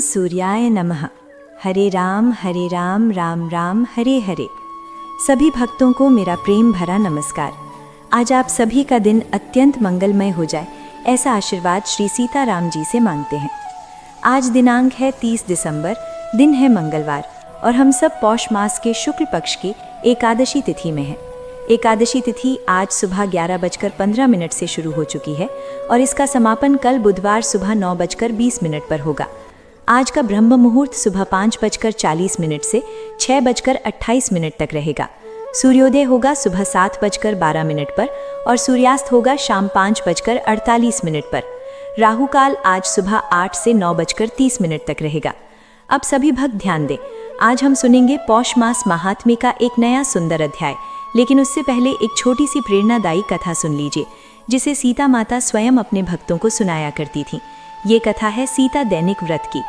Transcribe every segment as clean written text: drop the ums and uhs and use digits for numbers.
सूर्याय नमः। हरे राम राम राम हरे हरे। सभी भक्तों को मेरा प्रेम भरा नमस्कार। आज आप सभी का दिन अत्यंत मंगलमय हो जाए, ऐसा आशीर्वाद श्री सीताराम जी से मांगते हैं। आज दिनांक है 30 दिसंबर, दिन है मंगलवार और हम सब पौष मास के शुक्ल पक्ष की एकादशी तिथि में हैं। एकादशी तिथि आज सुबह 11:15 से शुरू हो चुकी है और इसका समापन कल बुधवार सुबह 9:20 पर होगा। आज का ब्रह्म मुहूर्त सुबह 5:40 से 6:28 तक रहेगा। सूर्योदय होगा सुबह 7:12 पर और सूर्यास्त होगा शाम 5:48 पर। राहु काल आज सुबह 8 से 9:30 तक रहेगा। अब सभी भक्त ध्यान दें, आज हम सुनेंगे पौष मास महात्म्य का एक नया सुंदर अध्याय। लेकिन उससे पहले एक छोटी सी प्रेरणादायी कथा सुन लीजिए, जिसे सीता माता स्वयं अपने भक्तों को सुनाया करती थीं। ये कथा है सीता दैनिक व्रत की।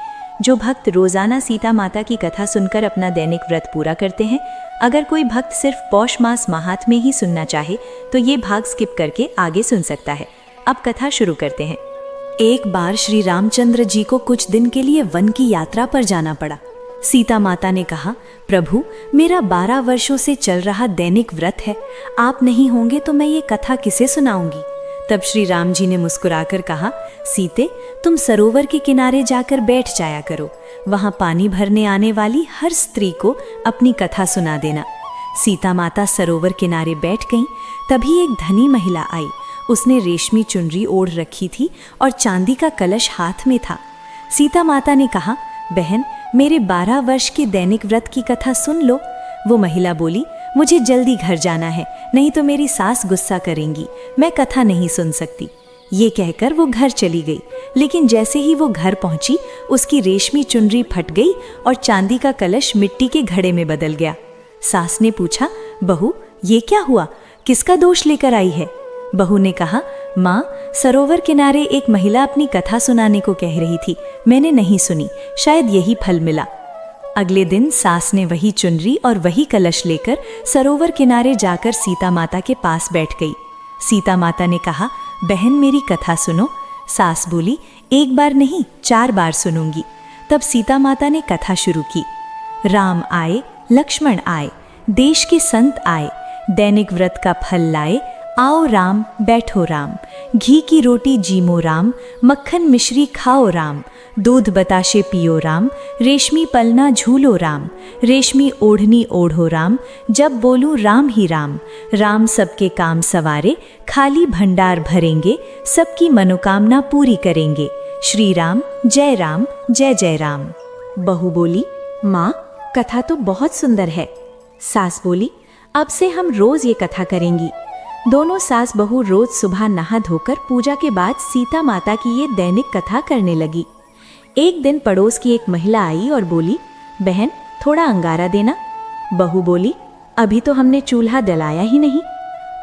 जो भक्त रोजाना सीता माता की कथा सुनकर अपना दैनिक व्रत पूरा करते हैं, अगर कोई भक्त सिर्फ पौष मास महात्म्य ही सुनना चाहे तो ये भाग स्किप करके आगे सुन सकता है। अब कथा शुरू करते हैं। एक बार श्री रामचंद्र जी को कुछ दिन के लिए वन की यात्रा पर जाना पड़ा। सीता माता ने कहा, प्रभु मेरा 12 वर्षों से चल रहा दैनिक व्रत है, आप नहीं होंगे तो मैं ये कथा किसे सुनाऊंगी। तब श्री राम जी ने मुस्कुराकर कहा, सीते तुम सरोवर के किनारे जाकर बैठ जाया करो, वहां पानी भरने आने वाली हर स्त्री को अपनी कथा सुना देना। सीता माता सरोवर किनारे बैठ गईं। तभी एक धनी महिला आई। उसने रेशमी चुनरी ओढ़ रखी थी और चांदी का कलश हाथ में था। सीता माता ने कहा, बहन मेरे 12 वर्ष के दैनिक व्रत की कथा सुन लो। वो महिला बोली, मुझे जल्दी घर जाना है, नहीं तो मेरी सास गुस्सा करेंगी, मैं कथा नहीं सुन सकती। ये कहकर वो घर चली गई। लेकिन जैसे ही वो घर पहुंची, उसकी रेशमी चुनरी फट गई और चांदी का कलश मिट्टी के घड़े में बदल गया। सास ने पूछा, बहू ये क्या हुआ, किसका दोष लेकर आई है? बहू ने कहा, माँ सरोवर किनारे एक महिला अपनी कथा सुनाने को कह रही थी, मैंने नहीं सुनी, शायद यही फल मिला। अगले दिन सास ने वही चुनरी और वही कलश लेकर सरोवर किनारे जाकर सीता माता के पास बैठ गई। सीता माता ने कहा, बहन मेरी कथा सुनो। सास बोली, एक बार नहीं 4 बार सुनूंगी। तब सीता माता ने कथा शुरू की। राम आए लक्ष्मण आए, देश के संत आए, दैनिक व्रत का फल लाए, आओ राम बैठो राम, घी की रोटी जीमो राम, मक्खन मिश्री खाओ राम, दूध बताशे पियो राम, रेशमी पलना झूलो राम, रेशमी ओढ़नी ओढ़ो राम, जब बोलूं राम ही राम, राम सबके काम सवारे, खाली भंडार भरेंगे, सबकी मनोकामना पूरी करेंगे, श्री राम जय जय राम। बहू बोली, माँ कथा तो बहुत सुंदर है। सास बोली, अब से हम रोज ये कथा करेंगी। दोनों सास बहू रोज सुबह नहा धोकर पूजा के बाद सीता माता की ये दैनिक कथा करने लगी। एक दिन पड़ोस की एक महिला आई और बोली, बहन थोड़ा अंगारा देना। बहू बोली, अभी तो हमने चूल्हा जलाया ही नहीं।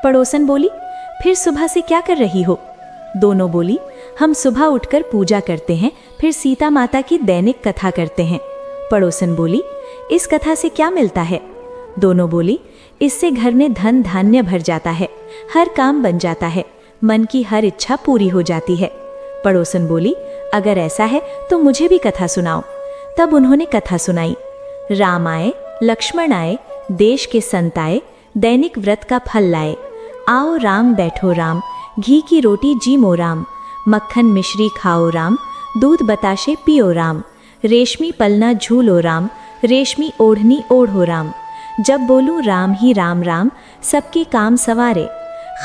पड़ोसन बोली, फिर सुबह से क्या कर रही हो? दोनों बोली, हम सुबह उठकर पूजा करते हैं, फिर सीता माता की दैनिक कथा करते हैं। पड़ोसन बोली, इस कथा से क्या मिलता है? दोनों बोली, इससे घर में धन धान्य भर जाता है, हर काम बन जाता है, मन की हर इच्छा पूरी हो जाती है। पड़ोसन बोली, अगर ऐसा है तो मुझे भी कथा सुनाओ। तब उन्होंने कथा सुनाई। राम आए लक्ष्मण आए, देश के संत आए, दैनिक व्रत का फल लाए, आओ राम बैठो राम, घी की रोटी जीमो राम, मक्खन मिश्री खाओ राम, दूध बताशे पियो राम, रेशमी पलना झूलो राम, रेशमी ओढ़नी ओढ़ो राम, जब बोलूं राम ही राम राम, सबके काम सवारे,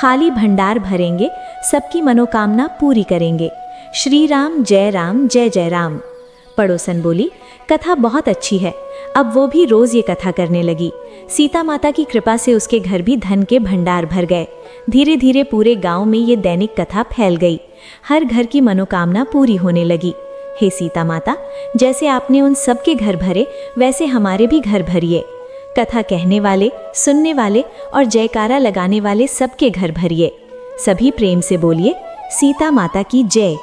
खाली भंडार भरेंगे, सबकी मनोकामना पूरी करेंगे, श्री राम जय राम। पड़ोसन बोली, कथा बहुत अच्छी है। अब वो भी रोज ये कथा करने लगी। सीता माता की कृपा से उसके घर भी धन के भंडार भर गए। धीरे धीरे पूरे गांव में ये दैनिक कथा फैल गई। हर घर की मनोकामना पूरी होने लगी। हे सीता माता, जैसे आपने उन सबके घर भरे, वैसे हमारे भी घर भरिए। कथा कहने वाले, सुनने वाले और जयकारा लगाने वाले सबके घर भरिए। सभी प्रेम से बोलिए, सीता माता की जय।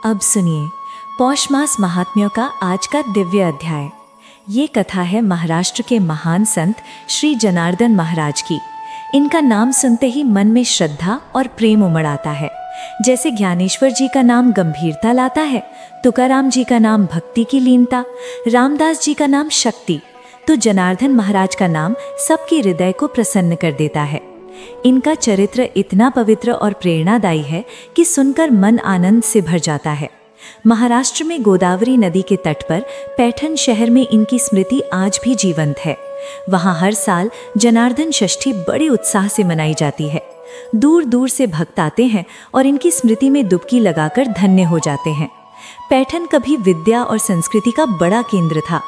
अब सुनिए पौष मास महात्म्यों का आज का दिव्य अध्याय। ये कथा है महाराष्ट्र के महान संत श्री जनार्दन महाराज की। इनका नाम सुनते ही मन में श्रद्धा और प्रेम उमड़ आता है। जैसे ज्ञानेश्वर जी का नाम गंभीरता लाता है, तुकाराम जी का नाम भक्ति की लीनता, रामदास जी का नाम शक्ति, तो जनार्दन महाराज का नाम सबके हृदय को प्रसन्न कर देता है। इनका चरित्र इतना पवित्र और प्रेरणादायी है कि सुनकर मन आनंद से भर जाता है। महाराष्ट्र में गोदावरी नदी के तट पर पैठण शहर में इनकी स्मृति आज भी जीवंत है। वहाँ हर साल जनार्दन षष्ठी बड़े उत्साह से मनाई जाती है। दूर दूर से भक्त आते हैं और इनकी स्मृति में डुबकी लगाकर धन्य हो जाते हैं। पैठण कभी विद्या और संस्कृति का बड़ा केंद्र था।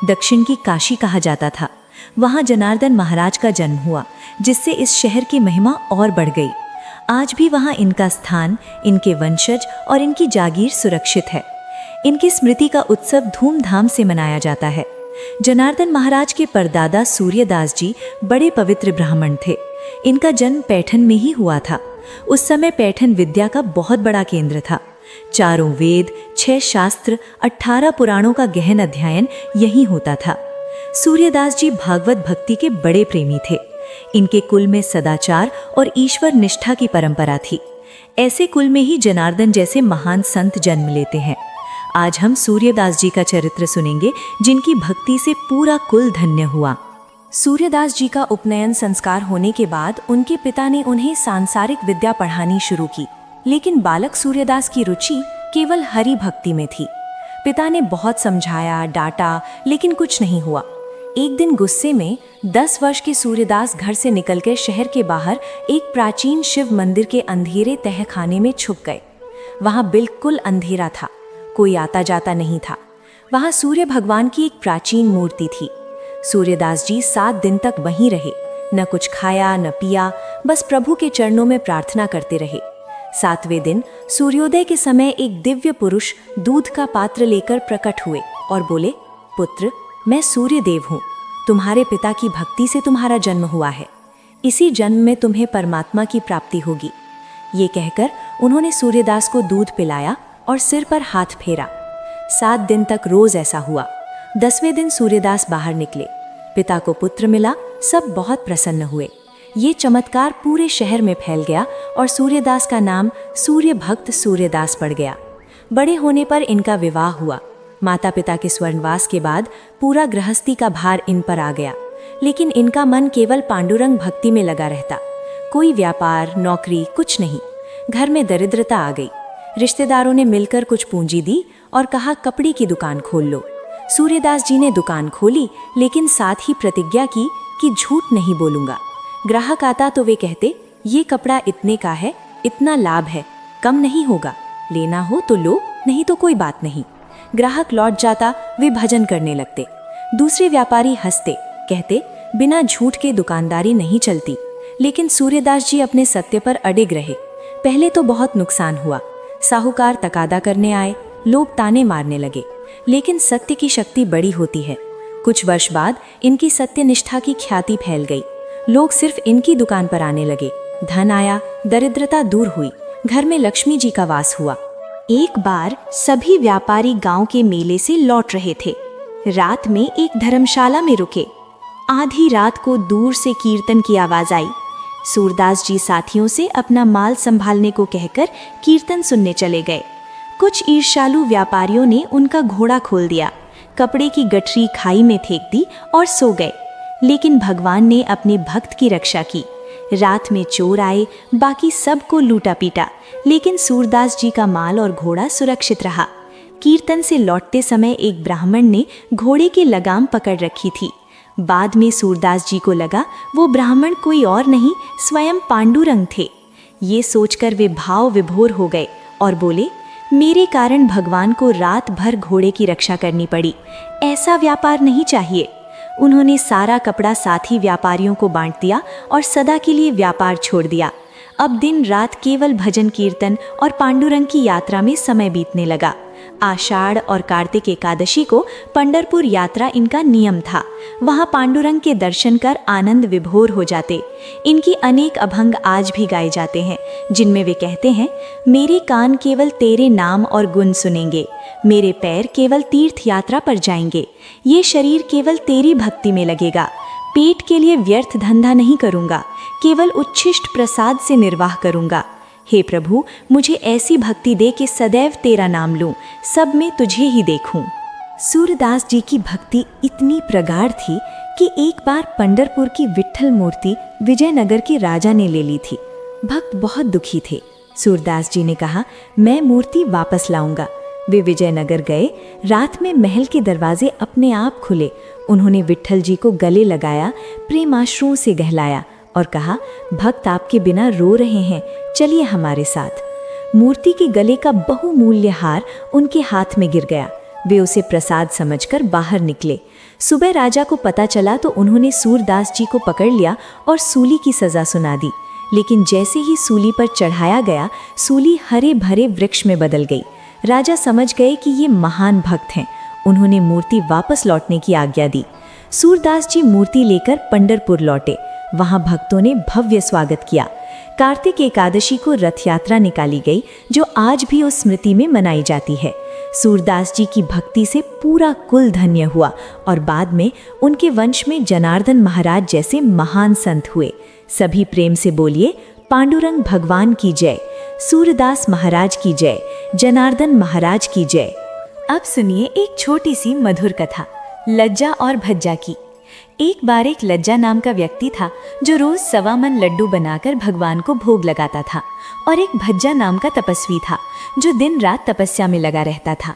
दक्षिण की काशी कहा जाता था। वहाँ जनार्दन महाराज का जन्म हुआ, जिससे इस शहर की महिमा और बढ़ गई। आज भी वहाँ इनका स्थान, इनके वंशज और इनकी जागीर सुरक्षित है। इनकी स्मृति का उत्सव धूमधाम से मनाया जाता है। जनार्दन महाराज के परदादा सूर्यदास जी बड़े पवित्र ब्राह्मण थे। इनका जन्म पैठण में ही हुआ था। उस समय पैठण विद्या का बहुत बड़ा केंद्र था। 4 वेद, 6 शास्त्र, 18 पुराणों का गहन अध्ययन यहीं होता था। सूर्यदास जी भागवत भक्ति के बड़े प्रेमी थे। इनके कुल में सदाचार और ईश्वर निष्ठा की परंपरा थी। ऐसे कुल में ही जनार्दन जैसे महान संत जन्म लेते हैं। आज हम सूर्यदास जी का चरित्र सुनेंगे, जिनकी भक्ति से पूरा कुल धन्य हुआ। सूर्यदास जी का उपनयन संस्कार होने के बाद उनके पिता ने उन्हें सांसारिक विद्या पढ़ानी शुरू की, लेकिन बालक सूर्यदास की रुचि केवल हरि भक्ति में थी। पिता ने बहुत समझाया, डांटा, लेकिन कुछ नहीं हुआ। एक दिन गुस्से में 10 वर्ष के सूर्यदास घर से निकलकर शहर के बाहर एक प्राचीन शिव मंदिर के अंधेरे तहखाने में छुप गए। वहां बिल्कुल अंधेरा था, कोई आता जाता नहीं था। वहां सूर्य भगवान की एक प्राचीन मूर्ति थी। सूर्यदास जी 7 दिन तक वहीं रहे, न कुछ खाया न पिया, बस प्रभु के चरणों में प्रार्थना करते रहे। 7वें दिन सूर्योदय के समय एक दिव्य पुरुष दूध का पात्र लेकर प्रकट हुए और बोले, पुत्र, मैं सूर्य देव हूँ। तुम्हारे पिता की भक्ति से तुम्हारा जन्म हुआ है। इसी जन्म में तुम्हें परमात्मा की प्राप्ति होगी। ये कहकर उन्होंने सूर्यदास को दूध पिलाया और सिर पर हाथ फेरा। 7 दिन तक रोज ऐसा हुआ। 10वें दिन सूर्यदास बाहर निकले। पिता को पुत्र मिला। सब बहुत प्रसन्न हुए। ये चमत्कार पूरे शहर में फैल गया और सूर्यदास का नाम सूर्य भक्त सूर्यदास पड़ गया। बड़े होने पर इनका विवाह हुआ। माता पिता के स्वर्णवास के बाद पूरा गृहस्थी का भार इन पर आ गया, लेकिन इनका मन केवल पांडुरंग भक्ति में लगा रहता। कोई व्यापार, नौकरी कुछ नहीं। घर में दरिद्रता आ गई। रिश्तेदारों ने मिलकर कुछ पूंजी दी और कहा, कपड़े की दुकान खोल लो। सूर्यदास जी ने दुकान खोली, लेकिन साथ ही प्रतिज्ञा की कि झूठ नहीं बोलूंगा। ग्राहक आता तो वे कहते, ये कपड़ा इतने का है, इतना लाभ है, कम नहीं होगा, लेना हो तो लो, नहीं तो कोई बात नहीं। ग्राहक लौट जाता, वे भजन करने लगते। दूसरे व्यापारी हंसते, कहते, बिना झूठ के दुकानदारी नहीं चलती। लेकिन सूर्यदास जी अपने सत्य पर अडिग रहे। पहले तो बहुत नुकसान हुआ। साहूकार तकादा करने आए, लोग ताने मारने लगे, लेकिन सत्य की शक्ति बड़ी होती है। कुछ वर्ष बाद इनकी सत्यनिष्ठा की ख्याति फैल गई। लोग सिर्फ इनकी दुकान पर आने लगे। धन आया, दरिद्रता दूर हुई, घर में लक्ष्मी जी का वास हुआ। एक बार सभी व्यापारी गांव के मेले से लौट रहे थे। रात में एक धर्मशाला में रुके। आधी रात को दूर से कीर्तन की आवाज आई। सूरदास जी साथियों से अपना माल संभालने को कहकर कीर्तन सुनने चले गए। कुछ ईर्ष्यालु व्यापारियों ने उनका घोड़ा खोल दिया, कपड़े की गठरी खाई में फेंक दी और सो गए। लेकिन भगवान ने अपने भक्त की रक्षा की। रात में चोर आए, बाकी सबको लूटा पीटा, लेकिन सूरदास जी का माल और घोड़ा सुरक्षित रहा। कीर्तन से लौटते समय एक ब्राह्मण ने घोड़े की लगाम पकड़ रखी थी। बाद में सूरदास जी को लगा वो ब्राह्मण कोई और नहीं, स्वयं पांडुरंग थे। ये सोचकर वे भाव विभोर हो गए और बोले, मेरे कारण भगवान को रात भर घोड़े की रक्षा करनी पड़ी, ऐसा व्यापार नहीं चाहिए। उन्होंने सारा कपड़ा साथी व्यापारियों को बांट दिया और सदा के लिए व्यापार छोड़ दिया। अब दिन रात केवल भजन कीर्तन और पांडुरंग की यात्रा में समय बीतने लगा। आषाढ़ और कार्तिक एकादशी को पंढरपुर यात्रा इनका नियम था। वहाँ पांडुरंग के दर्शन कर आनंद विभोर हो जाते। इनकी अनेक अभंग आज भी गाए जाते हैं, जिनमें वे कहते हैं, मेरे कान केवल तेरे नाम और गुण सुनेंगे, मेरे पैर केवल तीर्थ यात्रा पर जाएंगे, ये शरीर केवल तेरी भक्ति में लगेगा, पेट के लिए व्यर्थ धंधा नहीं करूँगा, केवल उच्छिष्ट प्रसाद से निर्वाह करूँगा, हे प्रभु, मुझे ऐसी भक्ति दे कि सदैव तेरा नाम लूं, सब में तुझे ही देखूं। सूरदास जी की भक्ति इतनी प्रगाढ़ थी कि एक बार पंढरपुर की विट्ठल मूर्ति विजयनगर के राजा ने ले ली थी। भक्त बहुत दुखी थे। सूरदास जी ने कहा, मैं मूर्ति वापस लाऊंगा। वे विजयनगर गए। रात में महल के दरवाजे अपने आप खुले। उन्होंने विट्ठल जी को गले लगाया, प्रेमाश्रुओं से गहलाया और कहा, भक्त आपके बिना रो रहे हैं, चलिए हमारे साथ। मूर्ति के गले का बहुमूल्य हार उनके हाथ में गिर गया। वे उसे प्रसाद समझकर बाहर निकले। सुबह राजा को पता चला तो उन्होंने सूरदास जी को पकड़ लिया और सूली की सजा सुना दी। लेकिन जैसे ही सूली पर चढ़ाया गया, सूली हरे भरे वृक्ष में बदल गई। राजा समझ गए कि ये महान भक्त हैं। उन्होंने मूर्ति वापस लौटने की आज्ञा दी। सूरदास जी मूर्ति लेकर पंढरपुर लौटे। वहां भक्तों ने भव्य स्वागत किया। कार्तिक एकादशी को रथ यात्रा निकाली गई, जो आज भी उस स्मृति में मनाई जाती है। सूरदास जी की भक्ति से पूरा कुल धन्य हुआ और बाद में उनके वंश में जनार्दन महाराज जैसे महान संत हुए। सभी प्रेम से बोलिए, पांडुरंग भगवान की जय, सूरदास महाराज की जय, जनार्दन महाराज की जय। अब सुनिए एक छोटी सी मधुर कथा, लज्जा और भज्जा की। एक बार एक लज्जा नाम का व्यक्ति था जो रोज 1.25 मन लड्डू बनाकर भगवान को भोग लगाता था, और एक भज्जा नाम का तपस्वी था जो दिन रात तपस्या में लगा रहता था।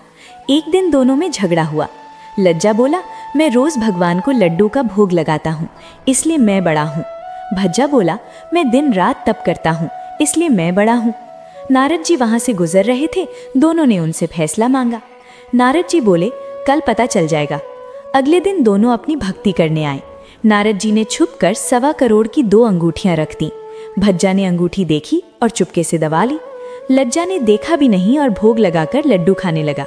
एक दिन दोनों में झगड़ा हुआ। लज्जा बोला, मैं रोज भगवान को लड्डू का भोग लगाता हूँ, इसलिए मैं बड़ा हूँ। भज्जा बोला, मैं दिन रात तप करता हूँ, इसलिए मैं बड़ा हूँ। नारद जी वहां से गुजर रहे थे। दोनों ने उनसे फैसला मांगा। नारद जी बोले, कल पता चल जाएगा। अगले दिन दोनों अपनी भक्ति करने आए। नारद जी ने छुपकर 1.25 करोड़ की 2 अंगूठियां रख दी। भज्जा ने अंगूठी देखी और चुपके से दबा ली। लज्जा ने देखा भी नहीं और भोग लगाकर लड्डू खाने लगा।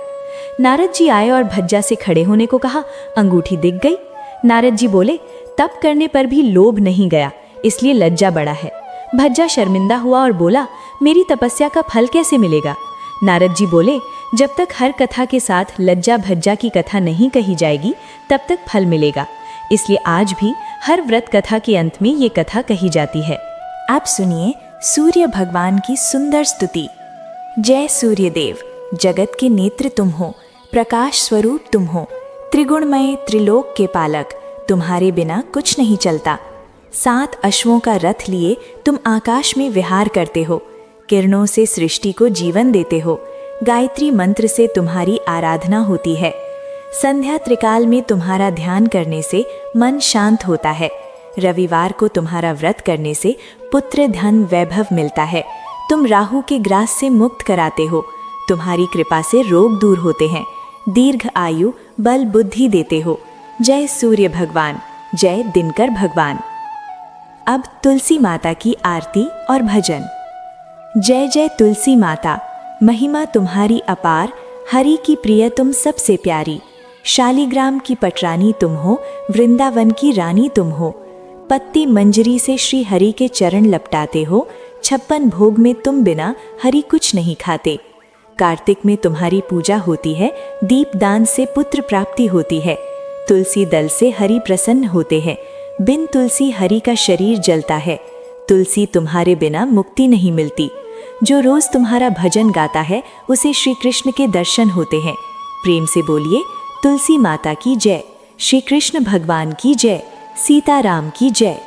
नारद जी आए और भज्जा से खड़े होने को कहा। अंगूठी दिख गई। नारद जी बोले, तप करने पर भी लोभ नहीं गया, इसलिए लज्जा बड़ा है। भज्जा शर्मिंदा हुआ और बोला, मेरी तपस्या का फल कैसे मिलेगा? नारद जी बोले, जब तक हर कथा के साथ लज्जा भज्जा की कथा नहीं कही जाएगी, तब तक फल मिलेगा। इसलिए आज भी हर व्रत कथा के अंत में ये कथा कही जाती है। आप सुनिए सूर्य भगवान की सुंदर स्तुति। जय सूर्य देव, जगत के नेत्र तुम हो, प्रकाश स्वरूप तुम हो, त्रिगुणमय त्रिलोक के पालक, तुम्हारे बिना कुछ नहीं चलता। 7 अश्वों का रथ लिए तुम आकाश में विहार करते हो, किरणों से सृष्टि को जीवन देते हो। गायत्री मंत्र से तुम्हारी आराधना होती है। संध्या त्रिकाल में तुम्हारा ध्यान करने से मन शांत होता है। रविवार को तुम्हारा व्रत करने से पुत्र धन वैभव मिलता है। तुम राहु के ग्रास से मुक्त कराते हो। तुम्हारी कृपा से रोग दूर होते हैं। दीर्घ आयु बल बुद्धि देते हो। जय सूर्य भगवान, जय दिनकर भगवान। अब तुलसी माता की आरती और भजन। जय जय तुलसी माता, महिमा तुम्हारी अपार, हरि की प्रिय तुम सबसे प्यारी। शालिग्राम की पटरानी तुम हो, वृंदावन की रानी तुम हो। पत्ती मंजरी से श्री हरि के चरण लपटाते हो। 56 भोग में तुम बिना हरि कुछ नहीं खाते। कार्तिक में तुम्हारी पूजा होती है। दीपदान से पुत्र प्राप्ति होती है। तुलसी दल से हरि प्रसन्न होते हैं। बिन तुलसी हरि का शरीर जलता है। तुलसी तुम्हारे बिना मुक्ति नहीं मिलती। जो रोज तुम्हारा भजन गाता है उसे श्री कृष्ण के दर्शन होते हैं। प्रेम से बोलिए, तुलसी माता की जय, श्री कृष्ण भगवान की जय, सीताराम की जय।